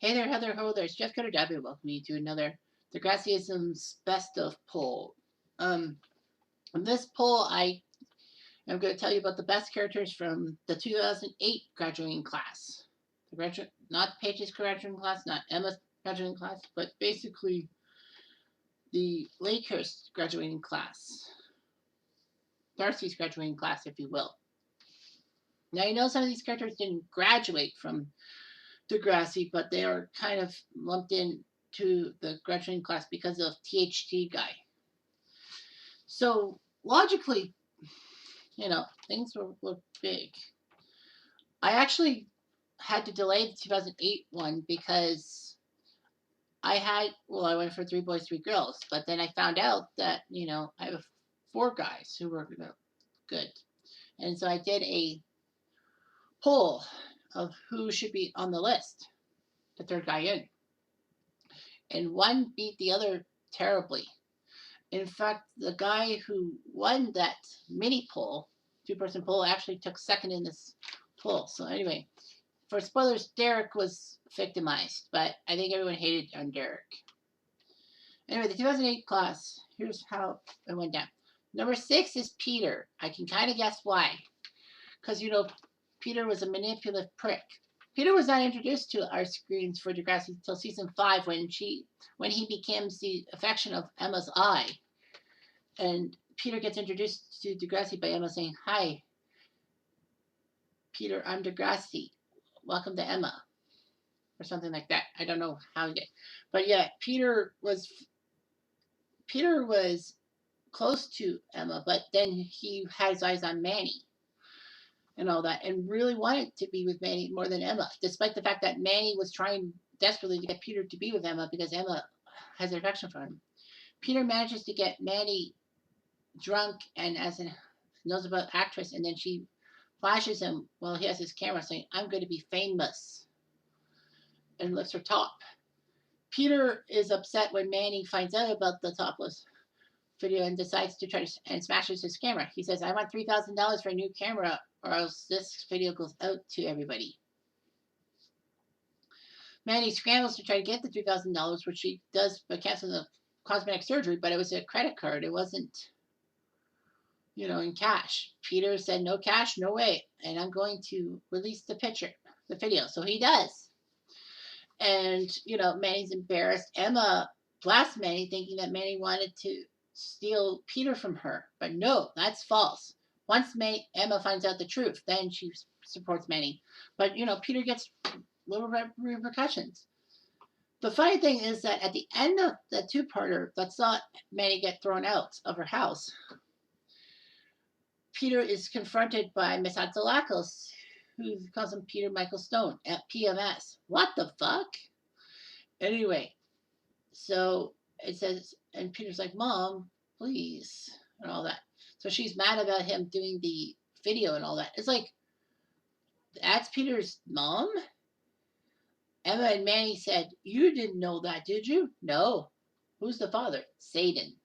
Hey there, Heather. Ho there. It's Jeff Cutter W. Welcome you to another Degrassism's Best of poll. Um, in this poll, I am going to tell you about the best characters from the 2008 graduating class. Not Paige's graduating class, not Emma's graduating class, but basically the Lakehurst graduating class, Darcy's graduating class, if you will. Now, you know some of these characters didn't graduate from Degrassi, but they are kind of lumped in to the graduating class because of THT guy. So logically, things were big. I actually had to delay the 2008 one because I went for three boys, three girls, but then I found out that, I have four guys who were good. And so I did a poll of who should be on the list, the third guy in. And one beat the other terribly. In fact, the guy who won that mini poll, two-person poll, actually took second in this poll. So anyway, for spoilers, Derek was victimized, but I think everyone hated on Derek. Anyway, the 2008 class, here's how it went down. Number 6 is Peter. I can kind of guess why. Because, Peter was a manipulative prick. Peter was not introduced to our screens for Degrassi until season 5 when he becomes the affection of Emma's eye. And Peter gets introduced to Degrassi by Emma saying, "Hi, Peter, I'm Degrassi. Welcome to Emma," or something like that. I don't know how he did, but yeah, Peter was close to Emma, but then he had his eyes on Manny and all that, and really wanted to be with Manny more than Emma, despite the fact that Manny was trying desperately to get Peter to be with Emma because Emma has an affection for him. Peter manages to get Manny drunk and knows about actress, and then she flashes him while he has his camera saying, "I'm going to be famous," and lifts her top. Peter is upset when Manny finds out about the topless video and decides to and smashes his camera. He says, "I want $3,000 for a new camera or else this video goes out to everybody." Manny scrambles to try to get the $3,000, which she does by canceling the cosmetic surgery, but it was a credit card. It wasn't, in cash. Peter said, "No cash, no way. And I'm going to release the video." So he does. And, Manny's embarrassed. Emma blasts Manny thinking that Manny wanted to steal Peter from her. But no, that's false. Once Emma finds out the truth, then she supports Manny. But, Peter gets little repercussions. The funny thing is that at the end of the two-parter that saw Manny get thrown out of her house, Peter is confronted by Miss Antzalakos, who calls him Peter Michael Stone at PMS. What the fuck? Anyway, so it says, and Peter's like, "Mom, please," and all that. So she's mad about him doing the video and all that. It's like, that's Peter's mom? Emma and Manny said, "You didn't know that, did you?" "No." "Who's the father?" "Satan."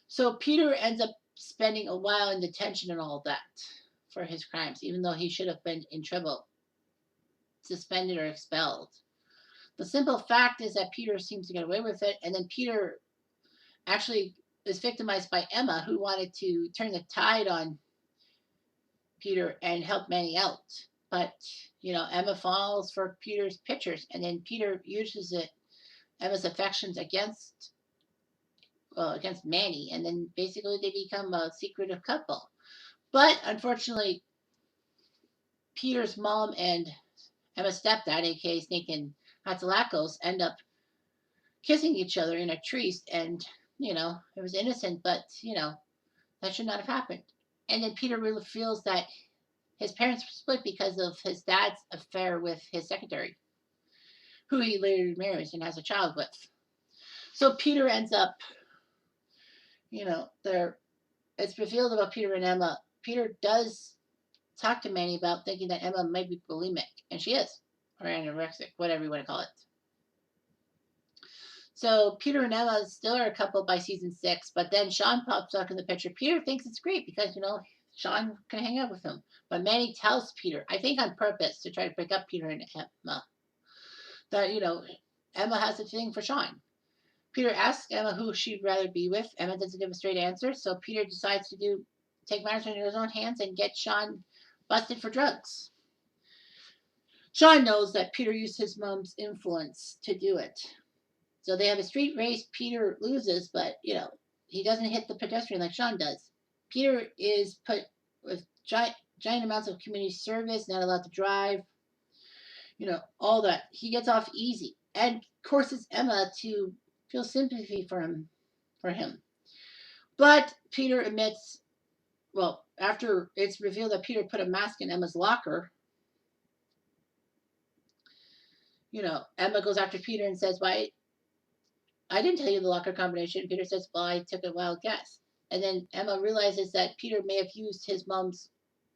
So Peter ends up spending a while in detention and all that for his crimes, even though he should have been in trouble, suspended or expelled. The simple fact is that Peter seems to get away with it, and then Peter actually is victimized by Emma, who wanted to turn the tide on Peter and help Manny out. But, Emma falls for Peter's pictures, and then Peter uses Emma's affections against Manny, and then basically they become a secretive couple. But unfortunately, Peter's mom and Emma's stepdad, aka Snake and Hatzalakos, end up kissing each other in a tree, and it was innocent, but that should not have happened. And then Peter really feels that his parents split because of his dad's affair with his secretary, who he later marries and has a child with. So Peter ends up, there. It's revealed about Peter and Emma. Peter does talk to Manny about thinking that Emma might be bulimic, and she is, or anorexic, whatever you want to call it. So Peter and Emma still are a couple by season 6, but then Sean pops up in the picture. Peter thinks it's great because, Sean can hang out with him. But Manny tells Peter, I think on purpose, to try to break up Peter and Emma. that, Emma has a thing for Sean. Peter asks Emma who she'd rather be with. Emma doesn't give a straight answer, so Peter decides to take matters into his own hands and get Sean busted for drugs. Sean knows that Peter used his mom's influence to do it. So they have a street race. Peter loses, but he doesn't hit the pedestrian like Sean does. Peter is put with giant amounts of community service, not allowed to drive, all that. He gets off easy and courses Emma to feel sympathy for him. But Peter admits, well, after it's revealed that Peter put a mask in Emma's locker, Emma goes after Peter and says, "Why? I didn't tell you the locker combination." Peter says, "Well, I took a wild guess." And then Emma realizes that Peter may have used his mom's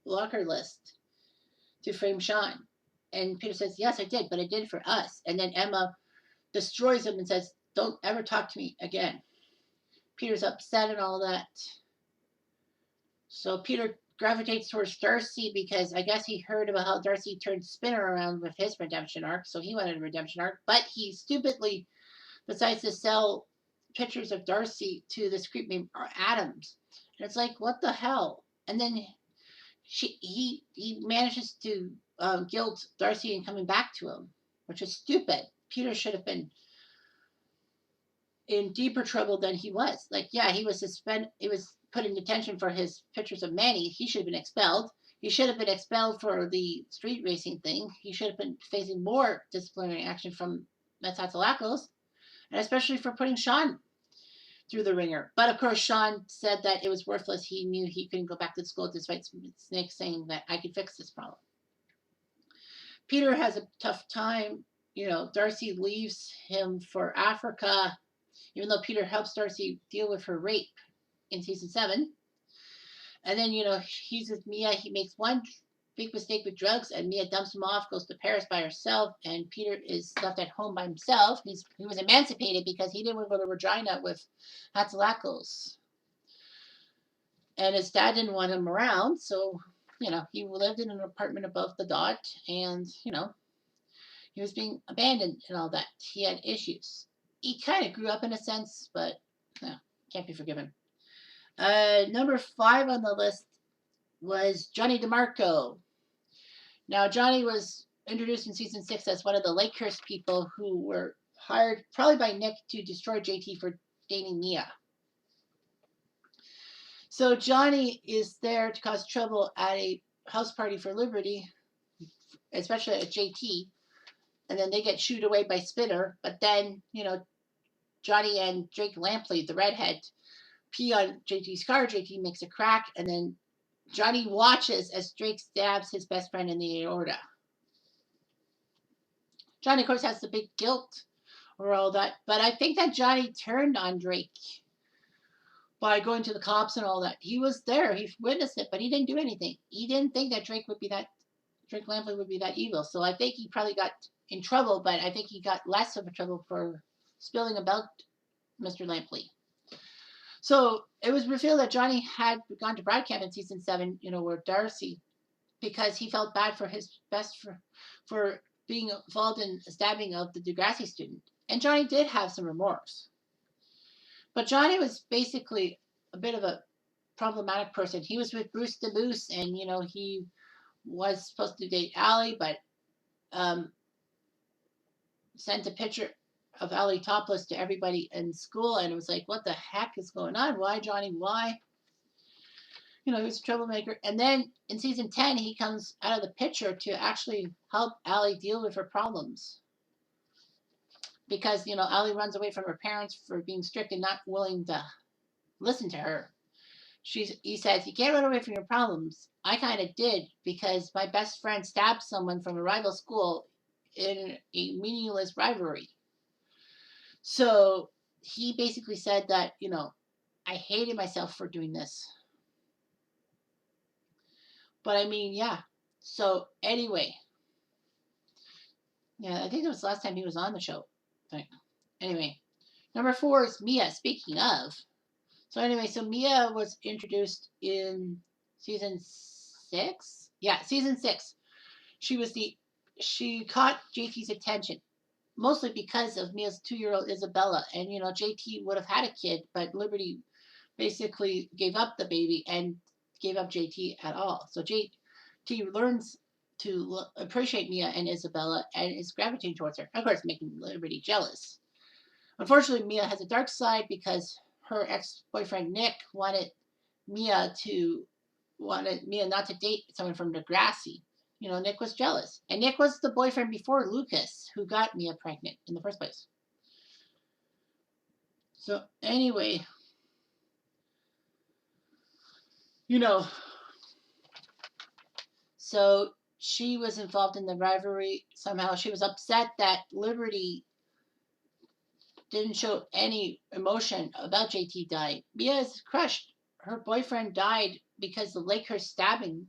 locker list to frame Sean. And Peter says, "Yes, I did, but I did it for us." And then Emma destroys him and says, "Don't ever talk to me again." Peter's upset and all that. So Peter gravitates towards Darcy because I guess he heard about how Darcy turned Spinner around with his redemption arc, so he wanted a redemption arc. But he stupidly decides to sell pictures of Darcy to this creep named Adams. And it's like, what the hell? And then he manages to guilt Darcy in coming back to him, which is stupid. Peter should have been in deeper trouble than he was. Like, yeah, he was suspended. He was put in detention for his pictures of Manny. He should have been expelled. He should have been expelled for the street racing thing. He should have been facing more disciplinary action from Metatalakos, and especially for putting Sean through the ringer. But of course, Sean said that it was worthless. He knew he couldn't go back to school despite Snake saying that I could fix this problem. Peter has a tough time. Darcy leaves him for Africa, even though Peter helps Darcy deal with her rape in season 7. And then, he's with Mia. He makes one big mistake with drugs, and Mia dumps him off, goes to Paris by herself, and Peter is left at home by himself. He was emancipated because he didn't want to go to Regina with Hatzilakos. And his dad didn't want him around, so, he lived in an apartment above the dot, and, he was being abandoned and all that. He had issues. He kind of grew up in a sense, but can't be forgiven. Number 5 on the list was Johnny DeMarco. Now, Johnny was introduced in season 6 as one of the Lakehurst people who were hired probably by Nick to destroy JT for dating Mia. So Johnny is there to cause trouble at a house party for Liberty, especially at JT, and then they get shooed away by Spinner. But then, Johnny and Drake Lampley, the redhead, pee on JT's car. JT makes a crack, and then Johnny watches as Drake stabs his best friend in the aorta. Johnny, of course, has the big guilt or all that, but I think that Johnny turned on Drake by going to the cops and all that. He was there, he witnessed it, but he didn't do anything. He didn't think that Drake Lampley would be that evil. So I think he probably got in trouble, but I think he got less of a trouble for spilling about Mr. Lampley. So it was revealed that Johnny had gone to Brad camp in season 7, where Darcy, because he felt bad for his for being involved in the stabbing of the Degrassi student. And Johnny did have some remorse. But Johnny was basically a bit of a problematic person. He was with Bruce the Moose, and, he was supposed to date Allie, but sent a picture of Allie topless to everybody in school, and it was like, what the heck is going on? Why, Johnny? Why? He was a troublemaker. And then in season 10, he comes out of the picture to actually help Allie deal with her problems. Because, Allie runs away from her parents for being strict and not willing to listen to her. He says, you can't run away from your problems. I kind of did, because my best friend stabbed someone from a rival school in a meaningless rivalry. So he basically said that, I hated myself for doing this. But I mean, yeah. So anyway. Yeah, I think it was the last time he was on the show. Anyway. Number 4 is Mia, speaking of. So anyway, so Mia was introduced in season 6. Yeah, season 6. She caught JT's attention. mostly because of Mia's 2-year-old Isabella. And, JT would have had a kid, but Liberty basically gave up the baby and gave up JT at all. So JT learns to appreciate Mia and Isabella and is gravitating towards her. Of course, making Liberty jealous. Unfortunately, Mia has a dark side because her ex-boyfriend Nick Mia to wanted Mia not to date someone from Degrassi. Nick was jealous. And Nick was the boyfriend before Lucas, who got Mia pregnant in the first place. So, anyway, you know, so she was involved in the rivalry somehow. She was upset that Liberty didn't show any emotion about JT dying. Mia is crushed. Her boyfriend died because of Lakehurst stabbing,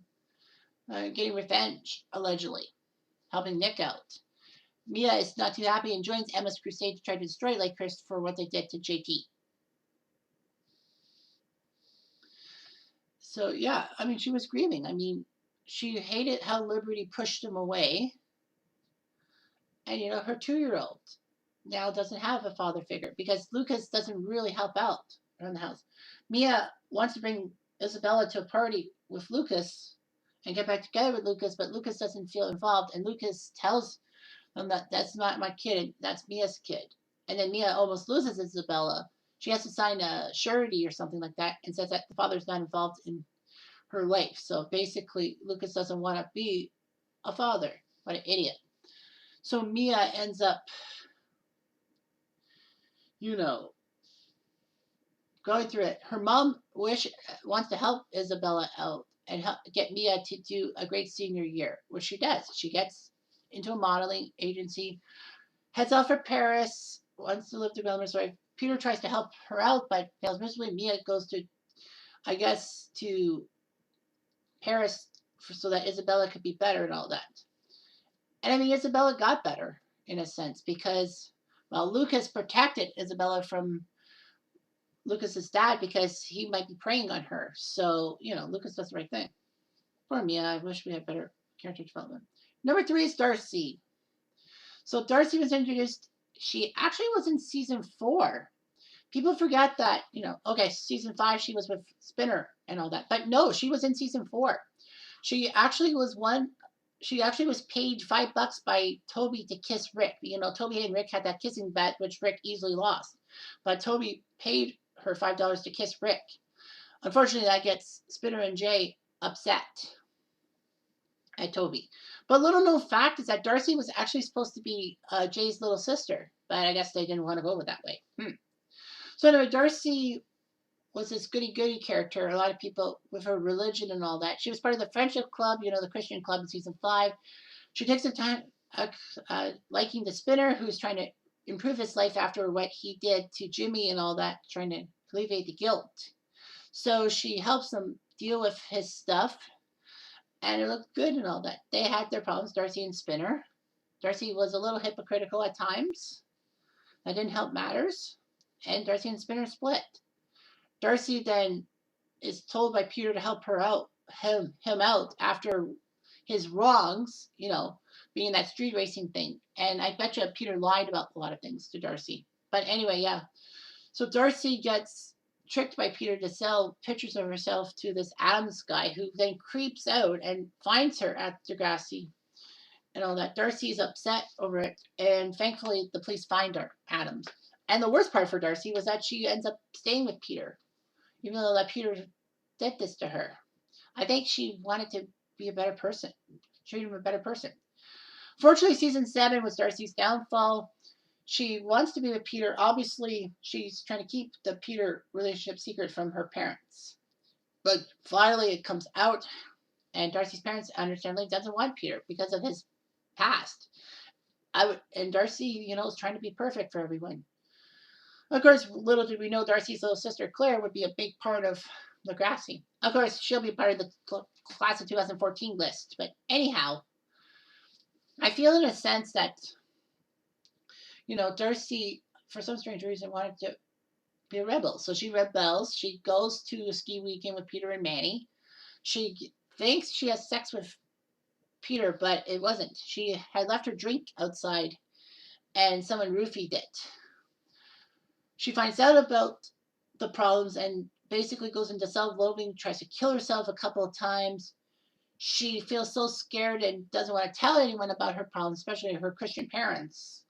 getting revenge, allegedly, helping Nick out. Mia is not too happy and joins Emma's crusade to try to destroy Lakehurst for what they did to JT. So, yeah, I mean, she was grieving. I mean, she hated how Liberty pushed him away. And, her 2-year-old now doesn't have a father figure because Lucas doesn't really help out around the house. Mia wants to bring Isabella to a party with Lucas and get back together with Lucas, but Lucas doesn't feel involved. And Lucas tells them that that's not my kid, that's Mia's kid. And then Mia almost loses Isabella. She has to sign a surety or something like that and says that the father's not involved in her life. So basically, Lucas doesn't want to be a father. What an idiot. So Mia ends up, you know, going through it. Her mom wants to help Isabella out and get Mia to do a great senior year, which she does. She gets into a modeling agency, heads off for Paris, wants to live the Glamorous life. Peter tries to help her out, but fails miserably. Mia goes to, I guess, to Paris so that Isabella could be better and all that. And I mean, Isabella got better in a sense because, well, Lucas protected Isabella from Lucas's dad because he might be preying on her. So, Lucas does the right thing. Poor Mia, I wish we had better character development. Number 3 is Darcy. So Darcy was introduced. She actually was in season 4. People forget that, okay, season 5 she was with Spinner and all that. But no, she was in season 4. She actually was paid $5 by Toby to kiss Rick. Toby and Rick had that kissing bet, which Rick easily lost. But Toby paid her $5 to kiss Rick. Unfortunately, that gets Spinner and Jay upset at Toby. But little known fact is that Darcy was actually supposed to be Jay's little sister, but I guess they didn't want to go with that way. So anyway, Darcy was this goody-goody character. A lot of people with her religion and all that. She was part of the friendship club, the Christian club in season 5. She takes the time liking the Spinner, who's trying to improve his life after what he did to Jimmy and all that, trying to alleviate the guilt. So she helps him deal with his stuff, and it looked good and all that. They had their problems, Darcy and Spinner. Darcy was a little hypocritical at times. That didn't help matters, and Darcy and Spinner split. Darcy then is told by Peter to help him out after his wrongs, being that street racing thing. And I bet you Peter lied about a lot of things to Darcy. But anyway, yeah. So Darcy gets tricked by Peter to sell pictures of herself to this Adams guy who then creeps out and finds her at Degrassi and all that. Darcy is upset over it, and thankfully the police find her, Adams. And the worst part for Darcy was that she ends up staying with Peter, even though that Peter did this to her. I think she wanted to be a better person, treat him a better person. Fortunately, season 7 was Darcy's downfall. She wants to be with Peter. Obviously, she's trying to keep the Peter relationship secret from her parents. But finally, it comes out, and Darcy's parents understandably doesn't want Peter because of his past. And Darcy, is trying to be perfect for everyone. Of course, little did we know Darcy's little sister Claire would be a big part of Degrassi. Of course, she'll be part of the class of 2014 list. But anyhow, I feel in a sense that, Darcy, for some strange reason, wanted to be a rebel. So she rebels. She goes to a ski weekend with Peter and Manny. She thinks she has sex with Peter, but it wasn't. She had left her drink outside and someone roofied it. She finds out about the problems and basically goes into self-loathing, tries to kill herself a couple of times. She feels so scared and doesn't want to tell anyone about her problems, especially her Christian parents,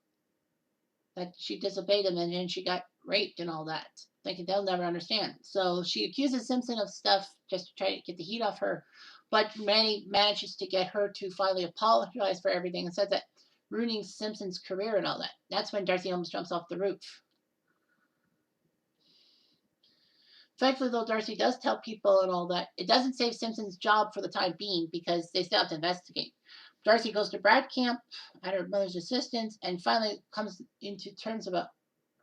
that she disobeyed them and then she got raped and all that, thinking they'll never understand. So she accuses Simpson of stuff just to try to get the heat off her, but Manny manages to get her to finally apologize for everything and says that ruining Simpson's career and all that. That's when Darcy almost jumps off the roof. Thankfully, though, Darcy does tell people and all that. It doesn't save Simpson's job for the time being because they still have to investigate. Darcy goes to Brad camp at her mother's assistance and finally comes into terms about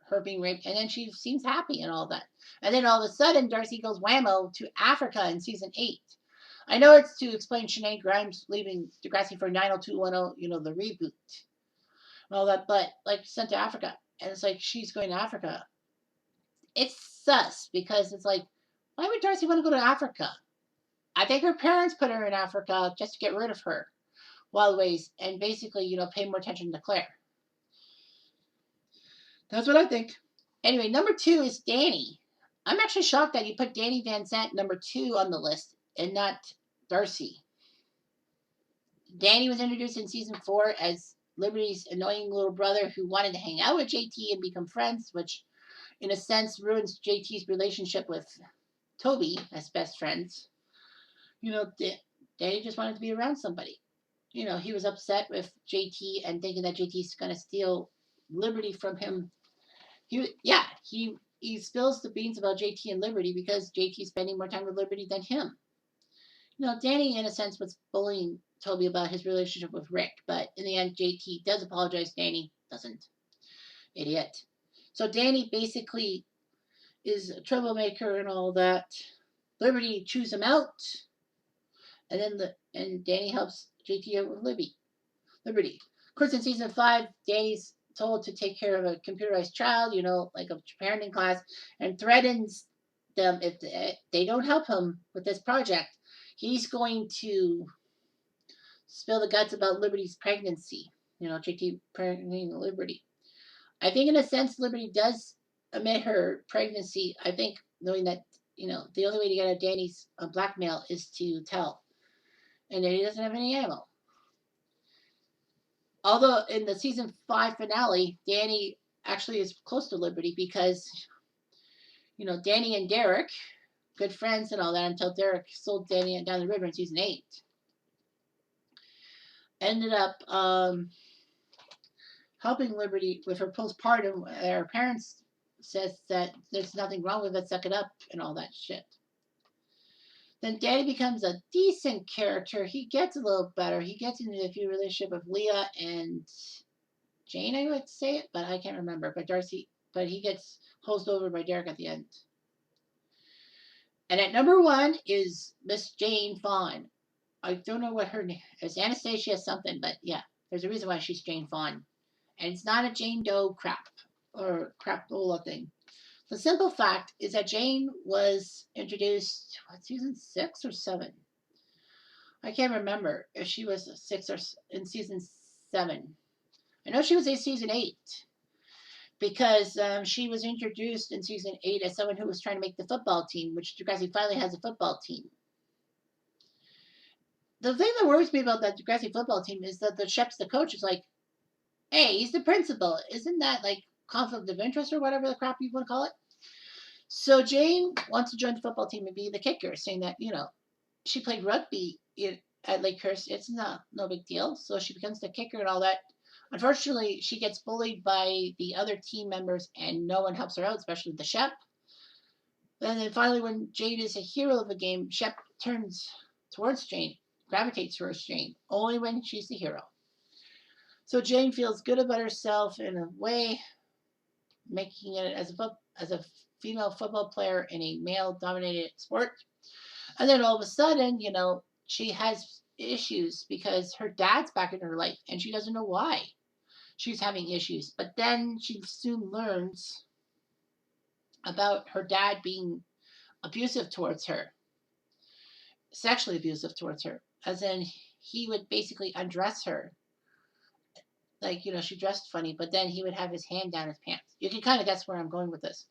her being raped, and then she seems happy and all that. And then all of a sudden, Darcy goes whammo to Africa in season 8. I know it's to explain Sinead Grimes leaving Degrassi for 90210, the reboot and all that, but like sent to Africa. And it's like she's going to Africa. It's sus because it's like, why would Darcy want to go to Africa? I think her parents put her in Africa just to get rid of her while ways and basically, pay more attention to Claire. That's what I think. Anyway, number 2 is Danny. I'm actually shocked that you put Danny Van Sant number 2 on the list and not Darcy. Danny was introduced in season 4 as Liberty's annoying little brother who wanted to hang out with JT and become friends, which in a sense ruins JT's relationship with Toby as best friends. Danny just wanted to be around somebody. He was upset with JT and thinking that JT's going to steal Liberty from him. He spills the beans about JT and Liberty because JT's spending more time with Liberty than him. Danny, in a sense, was bullying Toby about his relationship with Rick, but in the end, JT does apologize. Danny doesn't. Idiot. So Danny basically is a troublemaker and all that. Liberty chews him out, and Danny helps JT out with Liberty. Of course, in season 5, Danny's told to take care of a computerized child, like a parenting class, and threatens them if they don't help him with this project, he's going to spill the guts about Liberty's pregnancy. JT pregnant Liberty. I think in a sense Liberty does admit her pregnancy. I think knowing that, the only way to get out of Danny's blackmail is to tell. And then he doesn't have any ammo. Although in the season 5 finale, Danny actually is close to Liberty because, Danny and Derek, good friends and all that until Derek sold Danny down the river in season 8. Ended up helping Liberty with her postpartum. Her parents says that there's nothing wrong with it, suck it up and all that shit. Then Danny becomes a decent character. He gets a little better. He gets into a few relationship with Leah and Jane, I would say it, but I can't remember. But he gets hosed over by Derek at the end. And at number 1 is Miss Jane Fawn. I don't know what her name is. Anastasia something, but yeah, there's a reason why she's Jane Fawn. And it's not a Jane Doe crap or crapola thing. The simple fact is that Jane was introduced, season 6 or 7? I can't remember if she was 6 or in season 7. I know she was in season 8 because she was introduced in season 8 as someone who was trying to make the football team, which Degrassi finally has a football team. The thing that worries me about that Degrassi football team is that the chef's the coach is like, hey, he's the principal. Isn't that like conflict of interest or whatever the crap you want to call it? So Jane wants to join the football team and be the kicker, saying that, she played rugby at Lakehurst. It's no big deal. So she becomes the kicker and all that. Unfortunately, she gets bullied by the other team members and no one helps her out, especially the chef. And then finally, when Jane is a hero of the game, Shep turns towards Jane, gravitates towards Jane, only when she's the hero. So Jane feels good about herself in a way, making it as a female football player in a male-dominated sport. And then all of a sudden, she has issues because her dad's back in her life and she doesn't know why she's having issues. But then she soon learns about her dad being abusive towards her, sexually abusive towards her, as in he would basically undress her like, she dressed funny, but then he would have his hand down his pants. You can kind of guess where I'm going with this.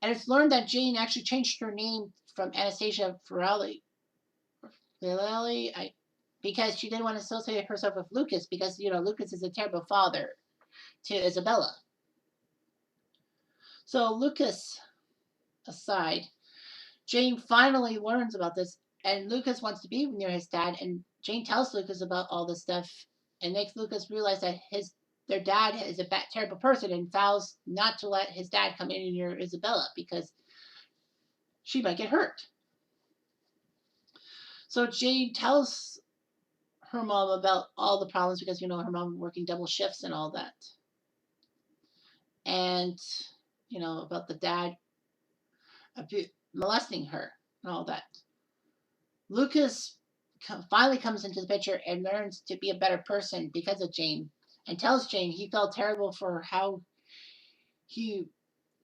And it's learned that Jane actually changed her name from Anastasia Filelli, because she didn't want to associate herself with Lucas, because Lucas is a terrible father to Isabella. So Lucas aside, Jane finally learns about this, and Lucas wants to be near his dad, and Jane tells Lucas about all this stuff, and makes Lucas realize that their dad is a terrible person, and vows not to let his dad come in near Isabella because she might get hurt. So Jane tells her mom about all the problems because her mom working double shifts and all that, and about the dad molesting her and all that. Lucas finally comes into the picture and learns to be a better person because of Jane, and tells Jane he felt terrible for how he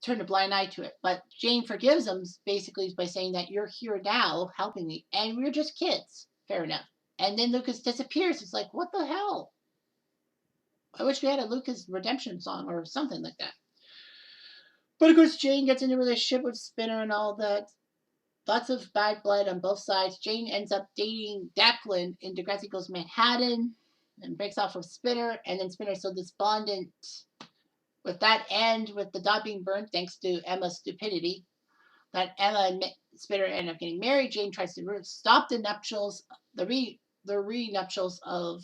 turned a blind eye to it. But Jane forgives him basically by saying that you're here now helping me, and we're just kids. Fair enough. And then Lucas disappears. It's like, what the hell? I wish we had a Lucas redemption song or something like that. But of course, Jane gets into a relationship with Spinner and all that. Lots of bad blood on both sides. Jane ends up dating Declan in Degrassi Goes Manhattan and breaks off with Spinner. And then Spinner's so despondent with that end, with the dog being burned, thanks to Emma's stupidity, that Emma and Spinner end up getting married. Jane tries to stop the nuptials, the re-nuptials of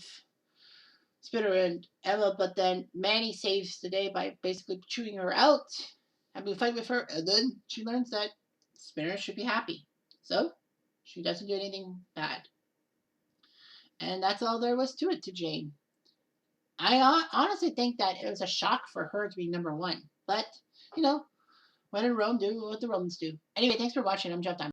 Spinner and Emma, but then Manny saves the day by basically chewing her out, having a fight with her, and then she learns that Spinner should be happy. So she doesn't do anything bad. And that's all there was to it to Jane. I honestly think that it was a shock for her to be number one. But, when in Rome, do what the Romans do. Anyway, thanks for watching. I'm Jeff Diamond.